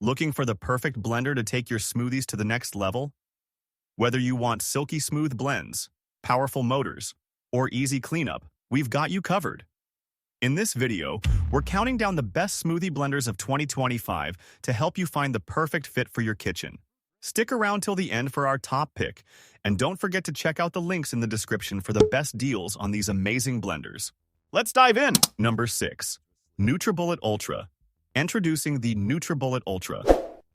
Looking for the perfect blender to take your smoothies to the next level? Whether you want silky smooth blends, powerful motors, or easy cleanup, we've got you covered. In this video, we're counting down the best smoothie blenders of 2025 to help you find the perfect fit for your kitchen. Stick around till the end for our top pick, and don't forget to check out the links in the description for the best deals on these amazing blenders. Let's dive in! Number 6. NutriBullet Ultra. Introducing the NutriBullet Ultra,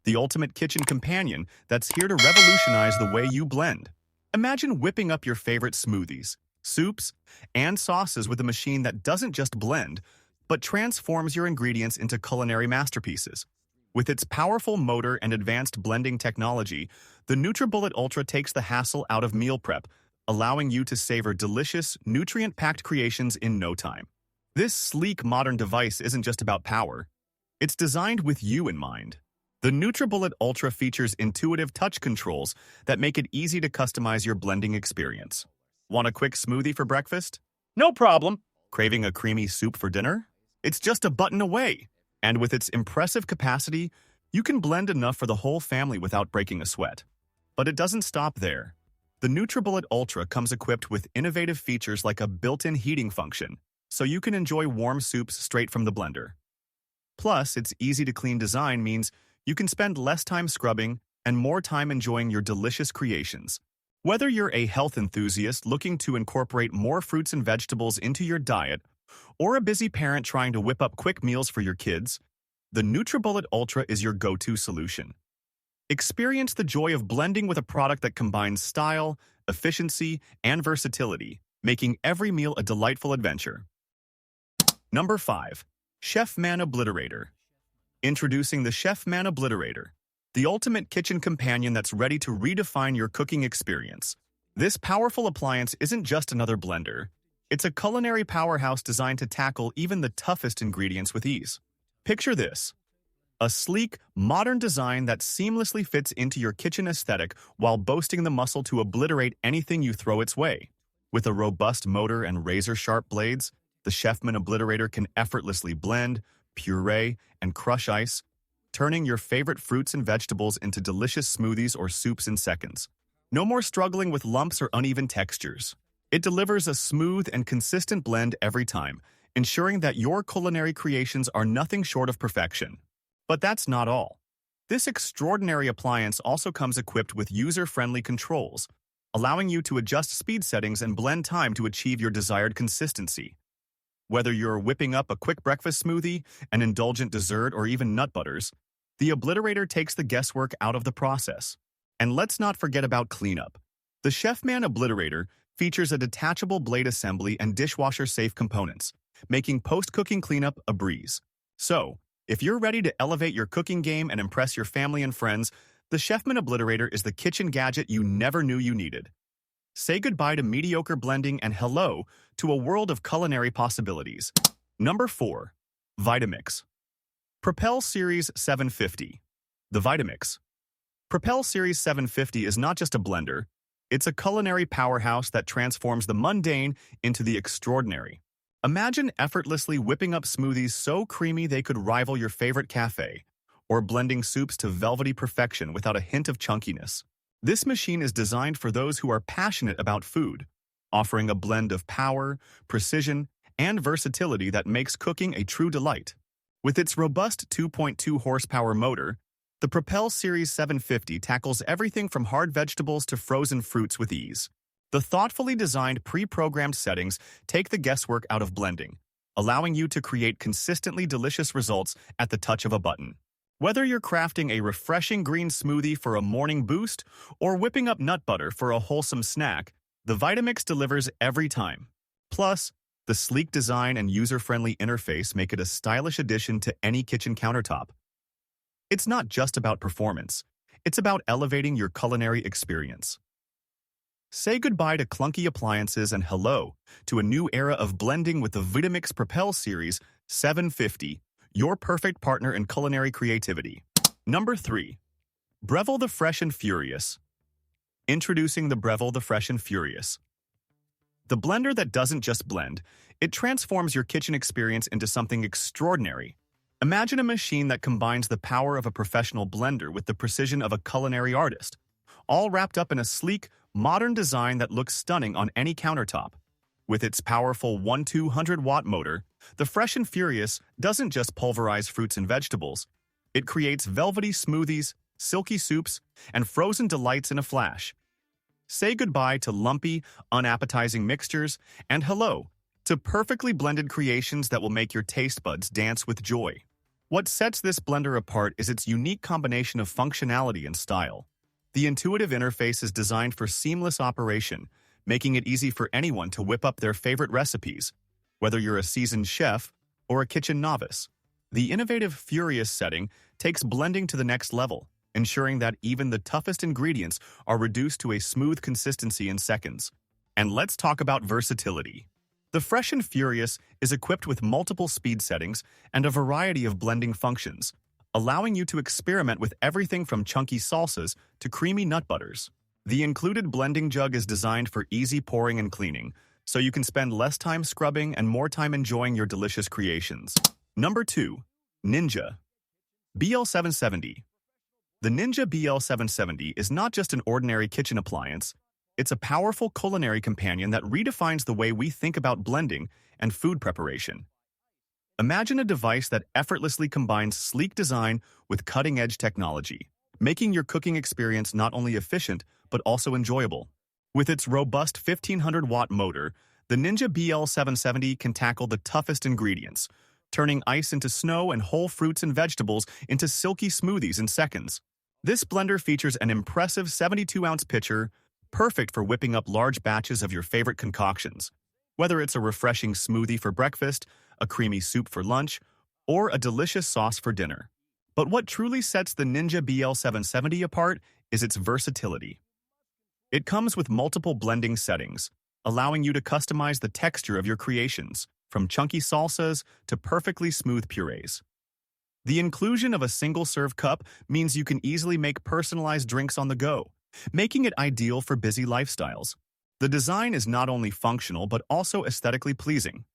the ultimate kitchen companion that's here to revolutionize the way you blend. Imagine whipping up your favorite smoothies, soups, and sauces with a machine that doesn't just blend, but transforms your ingredients into culinary masterpieces. With its powerful motor and advanced blending technology, the NutriBullet Ultra takes the hassle out of meal prep, allowing you to savor delicious, nutrient-packed creations in no time. This sleek modern device isn't just about power. It's designed with you in mind. The NutriBullet Ultra features intuitive touch controls that make it easy to customize your blending experience. Want a quick smoothie for breakfast? No problem. Craving a creamy soup for dinner? It's just a button away. And with its impressive capacity, you can blend enough for the whole family without breaking a sweat. But it doesn't stop there. The NutriBullet Ultra comes equipped with innovative features like a built-in heating function, so you can enjoy warm soups straight from the blender. Plus, its easy-to-clean design means you can spend less time scrubbing and more time enjoying your delicious creations. Whether you're a health enthusiast looking to incorporate more fruits and vegetables into your diet, or a busy parent trying to whip up quick meals for your kids, the NutriBullet Ultra is your go-to solution. Experience the joy of blending with a product that combines style, efficiency, and versatility, making every meal a delightful adventure. Number 5. Chefman Obliterator. Introducing the Chefman Obliterator, the ultimate kitchen companion that's ready to redefine your cooking experience. This powerful appliance isn't just another blender. It's a culinary powerhouse designed to tackle even the toughest ingredients with ease. Picture this: a sleek, modern design that seamlessly fits into your kitchen aesthetic while boasting the muscle to obliterate anything you throw its way. With a robust motor and razor-sharp blades, the Chefman Obliterator can effortlessly blend, puree, and crush ice, turning your favorite fruits and vegetables into delicious smoothies or soups in seconds. No more struggling with lumps or uneven textures. It delivers a smooth and consistent blend every time, ensuring that your culinary creations are nothing short of perfection. But that's not all. This extraordinary appliance also comes equipped with user-friendly controls, allowing you to adjust speed settings and blend time to achieve your desired consistency. Whether you're whipping up a quick breakfast smoothie, an indulgent dessert, or even nut butters, the Obliterator takes the guesswork out of the process. And let's not forget about cleanup. The Chefman Obliterator features a detachable blade assembly and dishwasher-safe components, making post-cooking cleanup a breeze. So, if you're ready to elevate your cooking game and impress your family and friends, the Chefman Obliterator is the kitchen gadget you never knew you needed. Say goodbye to mediocre blending and hello to a world of culinary possibilities. Number 4. Vitamix. Propel Series 750. The Vitamix. Propel Series 750 is not just a blender, it's a culinary powerhouse that transforms the mundane into the extraordinary. Imagine effortlessly whipping up smoothies so creamy they could rival your favorite cafe, or blending soups to velvety perfection without a hint of chunkiness. This machine is designed for those who are passionate about food, offering a blend of power, precision, and versatility that makes cooking a true delight. With its robust 2.2 horsepower motor, the Propel Series 750 tackles everything from hard vegetables to frozen fruits with ease. The thoughtfully designed pre-programmed settings take the guesswork out of blending, allowing you to create consistently delicious results at the touch of a button. Whether you're crafting a refreshing green smoothie for a morning boost or whipping up nut butter for a wholesome snack, the Vitamix delivers every time. Plus, the sleek design and user-friendly interface make it a stylish addition to any kitchen countertop. It's not just about performance, it's about elevating your culinary experience. Say goodbye to clunky appliances and hello to a new era of blending with the Vitamix Propel Series 750. Your perfect partner in culinary creativity. Number 3. Breville the Fresh and Furious. Introducing the Breville the Fresh and Furious. The blender that doesn't just blend, it transforms your kitchen experience into something extraordinary. Imagine a machine that combines the power of a professional blender with the precision of a culinary artist, all wrapped up in a sleek, modern design that looks stunning on any countertop. With its powerful 1,200-watt motor, the Fresh and Furious doesn't just pulverize fruits and vegetables. It creates velvety smoothies, silky soups, and frozen delights in a flash. Say goodbye to lumpy, unappetizing mixtures, and hello to perfectly blended creations that will make your taste buds dance with joy. What sets this blender apart is its unique combination of functionality and style. The intuitive interface is designed for seamless operation, making it easy for anyone to whip up their favorite recipes, whether you're a seasoned chef or a kitchen novice. The innovative Furious setting takes blending to the next level, ensuring that even the toughest ingredients are reduced to a smooth consistency in seconds. And let's talk about versatility. The Fresh and Furious is equipped with multiple speed settings and a variety of blending functions, allowing you to experiment with everything from chunky salsas to creamy nut butters. The included blending jug is designed for easy pouring and cleaning, so you can spend less time scrubbing and more time enjoying your delicious creations. Number 2. Ninja BL770. The Ninja BL770 is not just an ordinary kitchen appliance, it's a powerful culinary companion that redefines the way we think about blending and food preparation. Imagine a device that effortlessly combines sleek design with cutting-edge technology, making your cooking experience not only efficient, but also enjoyable. With its robust 1,500-watt motor, the Ninja BL770 can tackle the toughest ingredients, turning ice into snow and whole fruits and vegetables into silky smoothies in seconds. This blender features an impressive 72-ounce pitcher, perfect for whipping up large batches of your favorite concoctions. Whether it's a refreshing smoothie for breakfast, a creamy soup for lunch, or a delicious sauce for dinner. But what truly sets the Ninja BL770 apart is its versatility. It comes with multiple blending settings, allowing you to customize the texture of your creations, from chunky salsas to perfectly smooth purees. The inclusion of a single-serve cup means you can easily make personalized drinks on the go, making it ideal for busy lifestyles. The design is not only functional but also aesthetically pleasing.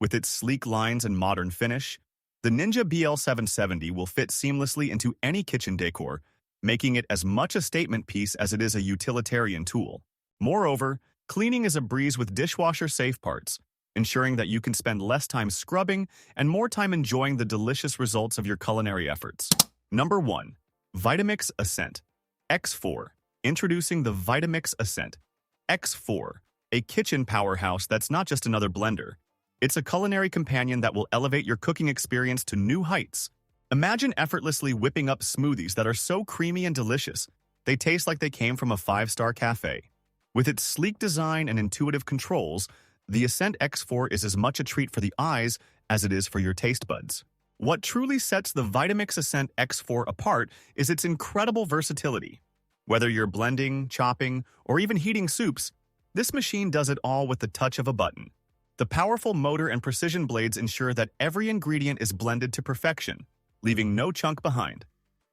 With its sleek lines and modern finish, the Ninja BL770 will fit seamlessly into any kitchen decor, making it as much a statement piece as it is a utilitarian tool. Moreover, cleaning is a breeze with dishwasher-safe parts, ensuring that you can spend less time scrubbing and more time enjoying the delicious results of your culinary efforts. Number 1. Vitamix Ascent X4. Introducing the Vitamix Ascent X4, a kitchen powerhouse that's not just another blender. It's a culinary companion that will elevate your cooking experience to new heights. Imagine effortlessly whipping up smoothies that are so creamy and delicious, they taste like they came from a 5-star cafe. With its sleek design and intuitive controls, the Ascent X4 is as much a treat for the eyes as it is for your taste buds. What truly sets the Vitamix Ascent X4 apart is its incredible versatility. Whether you're blending, chopping, or even heating soups, this machine does it all with the touch of a button. The powerful motor and precision blades ensure that every ingredient is blended to perfection, leaving no chunk behind.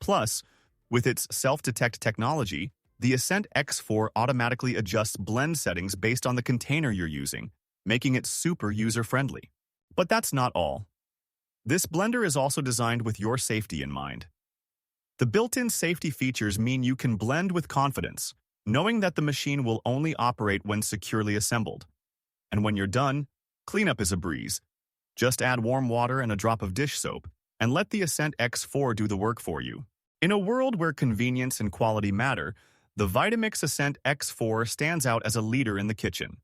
Plus, with its self-detect technology, the Ascent X4 automatically adjusts blend settings based on the container you're using, making it super user-friendly. But that's not all. This blender is also designed with your safety in mind. The built-in safety features mean you can blend with confidence, knowing that the machine will only operate when securely assembled. And when you're done, cleanup is a breeze. Just add warm water and a drop of dish soap, and let the Ascent X4 do the work for you. In a world where convenience and quality matter, the Vitamix Ascent X4 stands out as a leader in the kitchen.